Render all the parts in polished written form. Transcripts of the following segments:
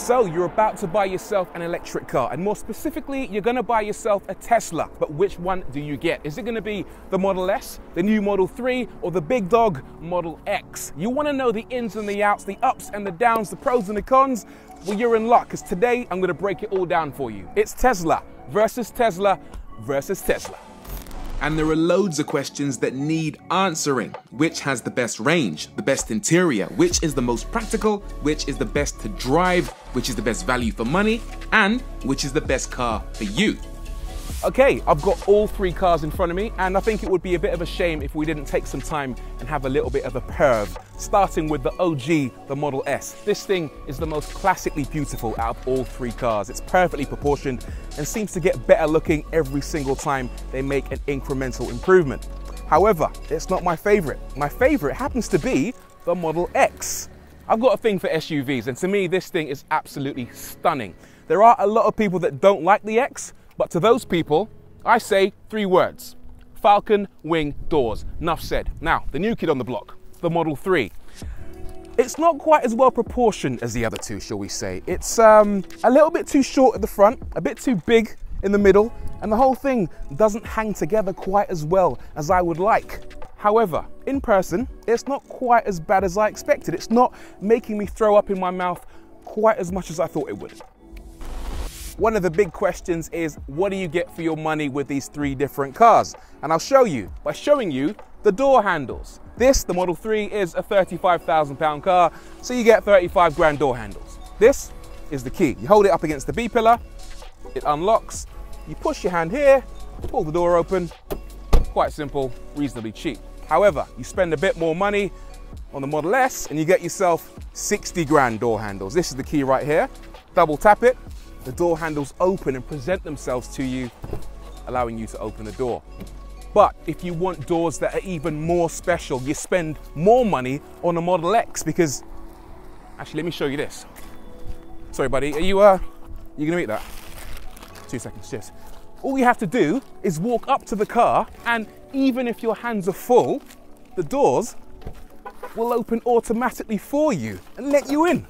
So you're about to buy yourself an electric car, and more specifically, you're gonna buy yourself a Tesla. But which one do you get? Is it gonna be the Model S, the new Model 3, or the big dog Model X? You wanna know the ins and the outs, the ups and the downs, the pros and the cons? Well, you're in luck, because today I'm gonna break it all down for you. It's Tesla versus Tesla versus Tesla. And there are loads of questions that need answering. Which has the best range, the best interior, which is the most practical, which is the best to drive, which is the best value for money, and which is the best car for you. Okay, I've got all three cars in front of me, and I think it would be a bit of a shame if we didn't take some time and have a little bit of a perv. Starting with the OG, the Model S. This thing is the most classically beautiful out of all three cars. It's perfectly proportioned and seems to get better looking every single time they make an incremental improvement. However, it's not my favorite. My favorite happens to be the Model X. I've got a thing for SUVs, and to me, this thing is absolutely stunning. There are a lot of people that don't like the X, but to those people, I say three words: Falcon wing doors. Enough said. Now, the new kid on the block, the Model 3. It's not quite as well proportioned as the other two, shall we say. It's a little bit too short at the front, a bit too big in the middle, and the whole thing doesn't hang together quite as well as I would like. However, in person, it's not quite as bad as I expected. It's not making me throw up in my mouth quite as much as I thought it would. One of the big questions is, what do you get for your money with these three different cars? And I'll show you by showing you the door handles. This, the Model 3, is a £35,000 car, so you get 35 grand door handles. This is the key. You hold it up against the B pillar, it unlocks, you push your hand here, pull the door open. Quite simple, reasonably cheap. However, you spend a bit more money on the Model S and you get yourself 60 grand door handles. This is the key right here. Double tap it. The door handles open and present themselves to you, allowing you to open the door. But if you want doors that are even more special, you spend more money on a Model X, because, actually, let me show you this. Sorry, buddy, are you gonna eat that? 2 seconds, cheers. All you have to do is walk up to the car, and even if your hands are full, the doors will open automatically for you and let you in.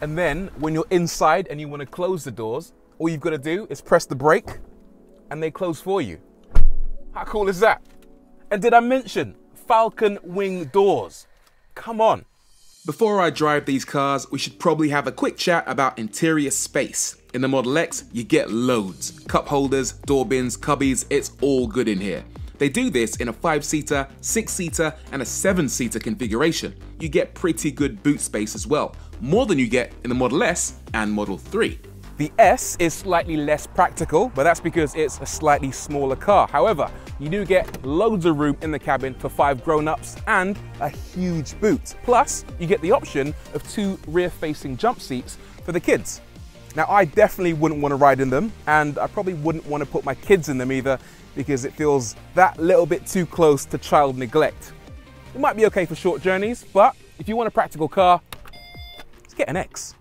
And then when you're inside and you want to close the doors, all you've got to do is press the brake and they close for you. How cool is that? And did I mention Falcon wing doors? Come on. Before I drive these cars, we should probably have a quick chat about interior space. In the Model X, you get loads. Cup holders, door bins, cubbies, it's all good in here. They do this in a 5-seater, 6-seater, and a 7-seater configuration. You get pretty good boot space as well, more than you get in the Model S and Model 3. The S is slightly less practical, but that's because it's a slightly smaller car. However, you do get loads of room in the cabin for 5 grown-ups and a huge boot. Plus, you get the option of 2 rear-facing jump seats for the kids. Now, I definitely wouldn't want to ride in them, and I probably wouldn't want to put my kids in them either, because it feels that little bit too close to child neglect. It might be okay for short journeys, but if you want a practical car, let's get an X.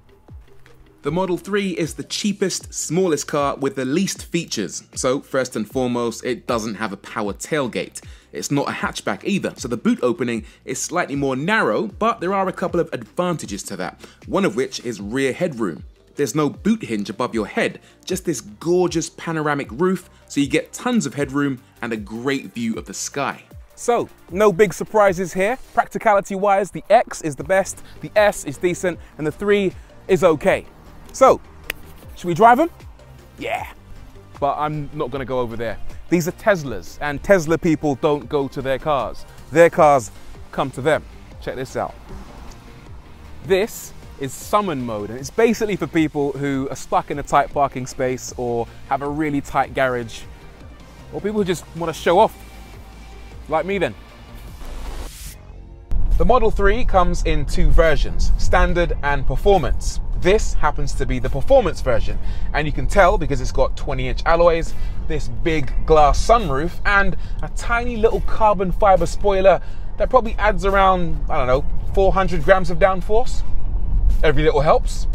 The Model 3 is the cheapest, smallest car with the least features. So first and foremost, it doesn't have a power tailgate. It's not a hatchback either, so the boot opening is slightly more narrow, but there are a couple of advantages to that, one of which is rear headroom. There's no boot hinge above your head, just this gorgeous panoramic roof, so you get tons of headroom and a great view of the sky. So, no big surprises here. Practicality-wise, the X is the best, the S is decent, and the 3 is okay. So, should we drive them? Yeah, but I'm not gonna go over there. These are Teslas, and Tesla people don't go to their cars. Their cars come to them. Check this out. This is summon mode, and it's basically for people who are stuck in a tight parking space or have a really tight garage, or people who just want to show off, like me then. The Model 3 comes in 2 versions, standard and performance. This happens to be the performance version, and you can tell because it's got 20-inch alloys, this big glass sunroof, and a tiny little carbon fiber spoiler that probably adds around, I don't know, 400 grams of downforce. Every little helps.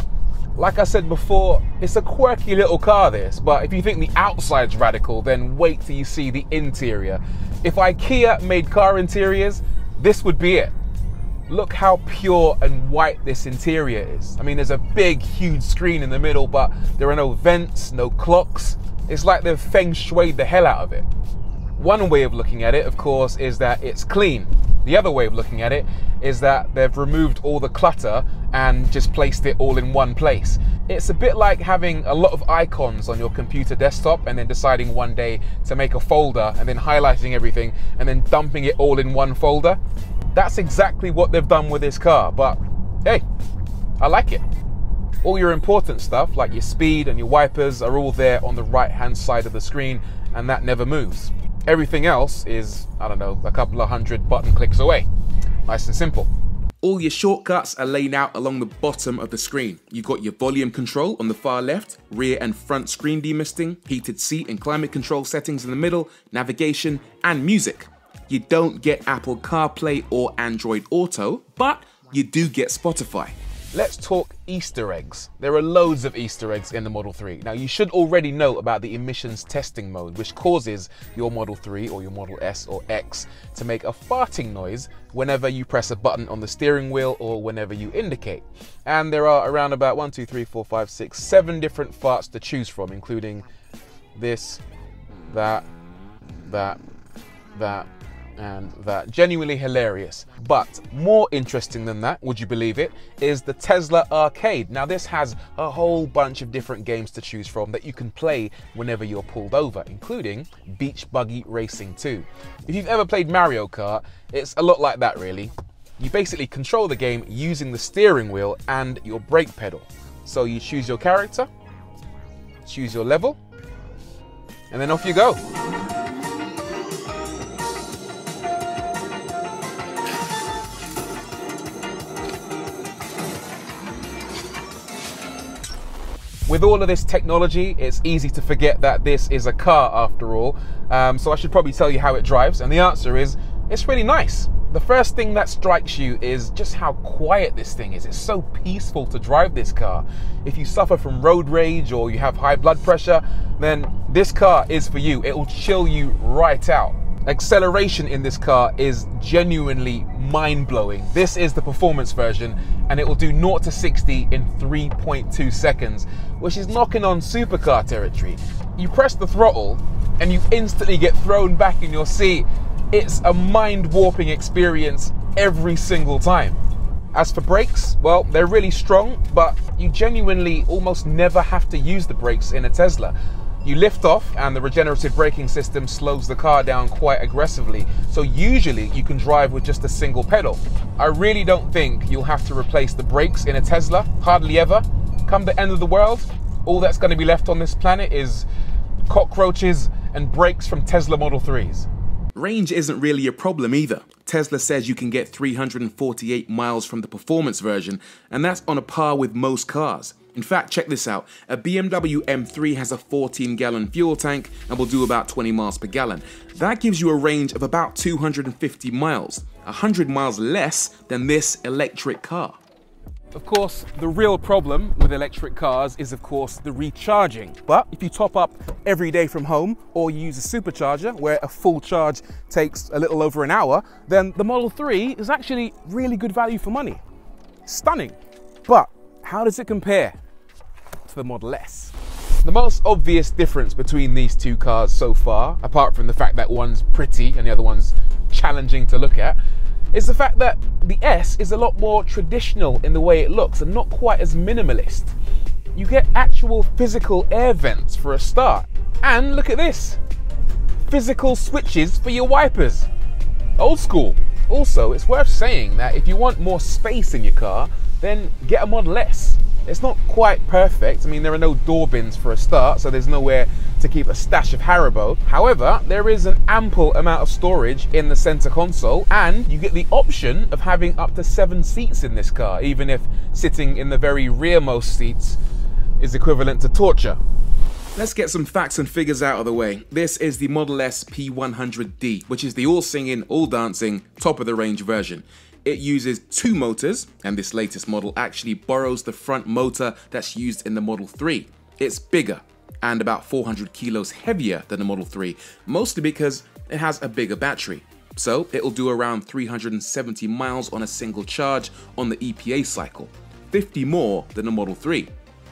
Like I said before, it's a quirky little car this, but if you think the outside's radical, then wait till you see the interior. If IKEA made car interiors, this would be it. Look how pure and white this interior is. I mean, there's a big, huge screen in the middle, but there are no vents, no clocks. It's like they've feng shuied the hell out of it. One way of looking at it, of course, is that it's clean. The other way of looking at it is that they've removed all the clutter and just placed it all in one place. It's a bit like having a lot of icons on your computer desktop and then deciding one day to make a folder and then highlighting everything and then dumping it all in one folder. That's exactly what they've done with this car, but hey, I like it. All your important stuff like your speed and your wipers are all there on the right hand side of the screen, and that never moves. Everything else is, I don't know, a couple of hundred button clicks away. Nice and simple. All your shortcuts are laid out along the bottom of the screen. You've got your volume control on the far left, rear and front screen demisting, heated seat and climate control settings in the middle, navigation and music. You don't get Apple CarPlay or Android Auto, but you do get Spotify. Let's talk Easter eggs. There are loads of Easter eggs in the Model 3. Now, you should already know about the emissions testing mode, which causes your Model 3 or your Model S or X to make a farting noise whenever you press a button on the steering wheel or whenever you indicate. And there are around about 1, 2, 3, 4, 5, 6, 7 different farts to choose from, including this, that, and that. Genuinely hilarious. But more interesting than that, would you believe it, is the Tesla Arcade. Now this has a whole bunch of different games to choose from that you can play whenever you're pulled over, including Beach Buggy Racing 2. If you've ever played Mario Kart, it's a lot like that really. You basically control the game using the steering wheel and your brake pedal. So you choose your character, choose your level, and then off you go. With all of this technology, it's easy to forget that this is a car after all. So I should probably tell you how it drives, and the answer is, it's really nice. The first thing that strikes you is just how quiet this thing is. It's so peaceful to drive this car. If you suffer from road rage or you have high blood pressure, then this car is for you. It will chill you right out. Acceleration in this car is genuinely mind-blowing. This is the performance version, and it will do 0 to 60 in 3.2 seconds, which is knocking on supercar territory. You press the throttle and you instantly get thrown back in your seat. It's a mind-warping experience every single time. As for brakes, well, they're really strong, but you genuinely almost never have to use the brakes in a Tesla. You lift off and the regenerative braking system slows the car down quite aggressively, so usually you can drive with just a single pedal. I really don't think you'll have to replace the brakes in a Tesla, hardly ever. Come the end of the world, all that's going to be left on this planet is cockroaches and brakes from Tesla Model 3s. Range isn't really a problem either. Tesla says you can get 348 miles from the performance version, and that's on a par with most cars. In fact, check this out. A BMW M3 has a 14-gallon fuel tank and will do about 20 miles per gallon. That gives you a range of about 250 miles, 100 miles less than this electric car. Of course, the real problem with electric cars is, of course, the recharging. But if you top up every day from home or you use a supercharger where a full charge takes a little over an hour, then the Model 3 is actually really good value for money. Stunning. But how does it compare to the Model S? The most obvious difference between these two cars so far, apart from the fact that one's pretty and the other one's challenging to look at, is the fact that the S is a lot more traditional in the way it looks and not quite as minimalist. You get actual physical air vents for a start. And look at this, physical switches for your wipers. Old school. Also, it's worth saying that if you want more space in your car, then get a Model S. It's not quite perfect. I mean, there are no door bins for a start, so there's nowhere to keep a stash of Haribo. However, there is an ample amount of storage in the center console, and you get the option of having up to 7 seats in this car, even if sitting in the very rearmost seats is equivalent to torture. Let's get some facts and figures out of the way. This is the Model S P100D, which is the all-singing, all-dancing, top-of-the-range version. It uses 2 motors, and this latest model actually borrows the front motor that's used in the Model 3. It's bigger and about 400 kilos heavier than the Model 3, mostly because it has a bigger battery. so it'll do around 370 miles on a single charge on the EPA cycle, 50 more than the Model 3.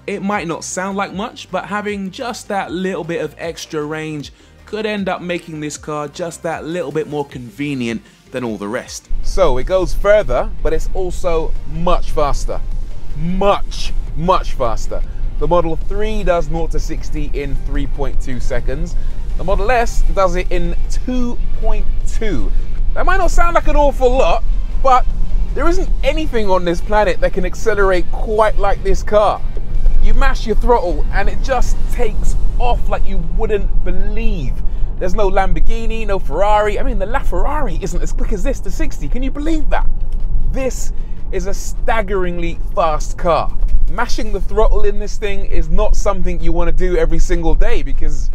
It might not sound like much, but having just that little bit of extra range could end up making this car just that little bit more convenient than all the rest. So it goes further, but it's also much faster. Much faster. The Model 3 does 0 to 60 in 3.2 seconds. The Model S does it in 2.2. That might not sound like an awful lot, but there isn't anything on this planet that can accelerate quite like this car. You mash your throttle and it just takes off like you wouldn't believe. There's no Lamborghini, no Ferrari. I mean, the LaFerrari isn't as quick as this to 60. Can you believe that? This is a staggeringly fast car. Mashing the throttle in this thing is not something you want to do every single day because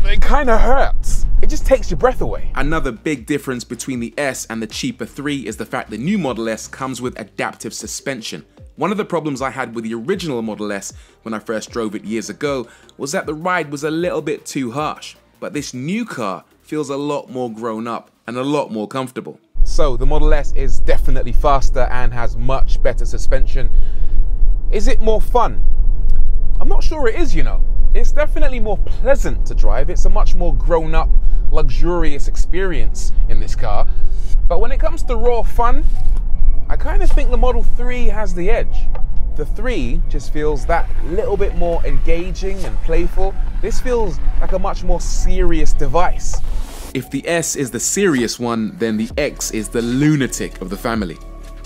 it kind of hurts. It just takes your breath away. Another big difference between the S and the cheaper 3 is the fact the new Model S comes with adaptive suspension. One of the problems I had with the original Model S when I first drove it years ago was that the ride was a little bit too harsh, but this new car feels a lot more grown up and a lot more comfortable. So the Model S is definitely faster and has much better suspension. Is it more fun? I'm not sure it is, you know. It's definitely more pleasant to drive. It's a much more grown up, luxurious experience in this car. But when it comes to raw fun, I kind of think the Model 3 has the edge. The 3 just feels that little bit more engaging and playful. This feels like a much more serious device. If the S is the serious one, then the X is the lunatic of the family.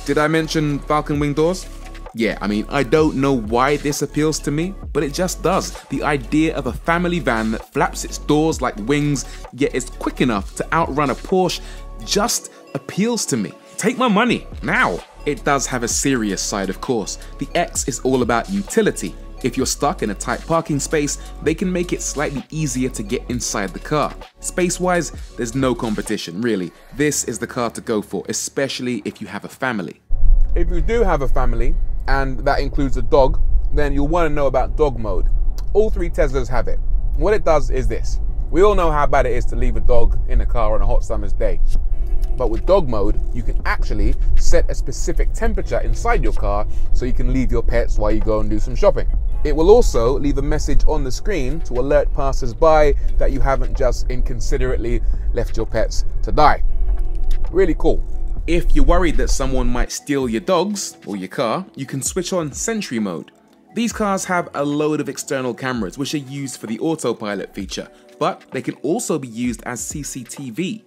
Did I mention Falcon wing doors? Yeah, I mean, I don't know why this appeals to me, but it just does. The idea of a family van that flaps its doors like wings, yet is quick enough to outrun a Porsche, just appeals to me. Take my money, now. It does have a serious side, of course. The X is all about utility. If you're stuck in a tight parking space, they can make it slightly easier to get inside the car. Space-wise, there's no competition, really. This is the car to go for, especially if you have a family. If you do have a family, and that includes a dog, then you'll want to know about dog mode. All 3 Teslas have it. What it does is this. We all know how bad it is to leave a dog in a car on a hot summer's day. But with dog mode, you can actually set a specific temperature inside your car so you can leave your pets while you go and do some shopping. It will also leave a message on the screen to alert passers-by that you haven't just inconsiderately left your pets to die. Really cool. If you're worried that someone might steal your dogs or your car, you can switch on Sentry mode. These cars have a load of external cameras which are used for the autopilot feature, but they can also be used as CCTV.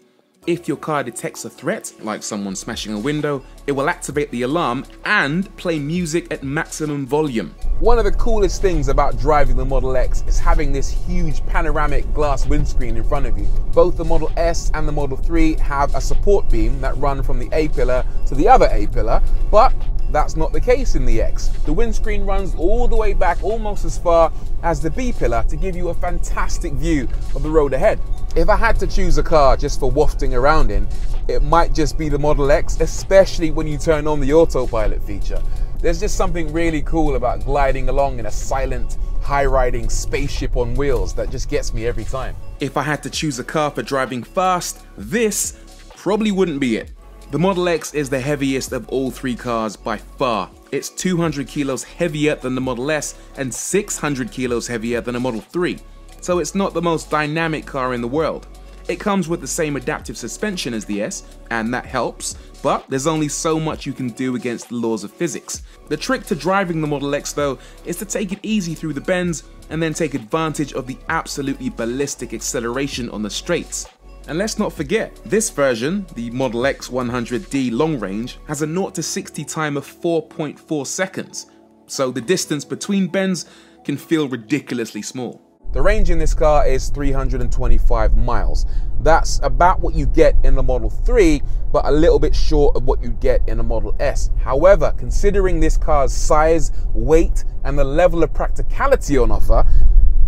If your car detects a threat, like someone smashing a window, it will activate the alarm and play music at maximum volume. One of the coolest things about driving the Model X is having this huge panoramic glass windscreen in front of you. Both the Model S and the Model 3 have a support beam that run from the A pillar to the other A pillar, but that's not the case in the X. The windscreen runs all the way back almost as far as the B pillar to give you a fantastic view of the road ahead. If I had to choose a car just for wafting around in, it might just be the Model X, especially when you turn on the autopilot feature. There's just something really cool about gliding along in a silent, high-riding spaceship on wheels that just gets me every time. If I had to choose a car for driving fast, this probably wouldn't be it. The Model X is the heaviest of all 3 cars by far. It's 200 kilos heavier than the Model S and 600 kilos heavier than a Model 3. So it's not the most dynamic car in the world. It comes with the same adaptive suspension as the S, and that helps, but there's only so much you can do against the laws of physics. The trick to driving the Model X though is to take it easy through the bends and then take advantage of the absolutely ballistic acceleration on the straights. And let's not forget, this version, the Model X 100D long range, has a 0 to 60 time of 4.4 seconds. So the distance between bends can feel ridiculously small. The range in this car is 325 miles. That's about what you get in the Model 3, but a little bit short of what you get in a Model S. However, considering this car's size, weight, and the level of practicality on offer,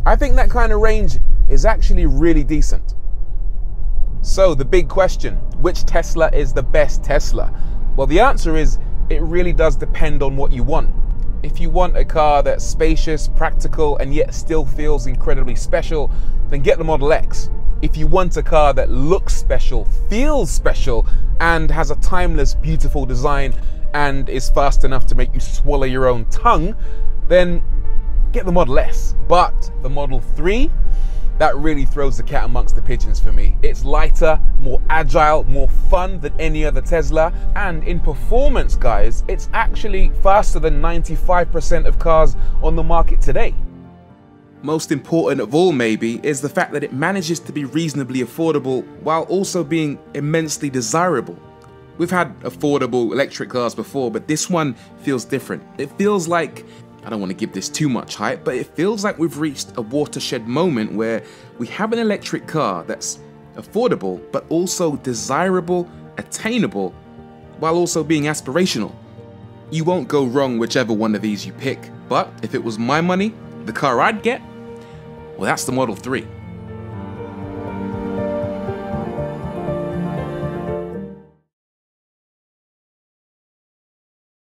I think that kind of range is actually really decent. So the big question, which Tesla is the best Tesla? Well, the answer is it really does depend on what you want. If you want a car that's spacious, practical, and yet still feels incredibly special, then get the Model X. If you want a car that looks special, feels special, and has a timeless, beautiful design, and is fast enough to make you swallow your own tongue, then get the Model S. But the Model 3, that really throws the cat amongst the pigeons for me. It's lighter, more agile, more fun than any other Tesla, and in performance, guys, it's actually faster than 95% of cars on the market today. Most important of all, maybe, is the fact that it manages to be reasonably affordable while also being immensely desirable. We've had affordable electric cars before, but this one feels different. It feels like, I don't want to give this too much hype, but it feels like we've reached a watershed moment where we have an electric car that's affordable, but also desirable, attainable, while also being aspirational. You won't go wrong whichever one of these you pick, but if it was my money, the car I'd get, well, that's the Model 3.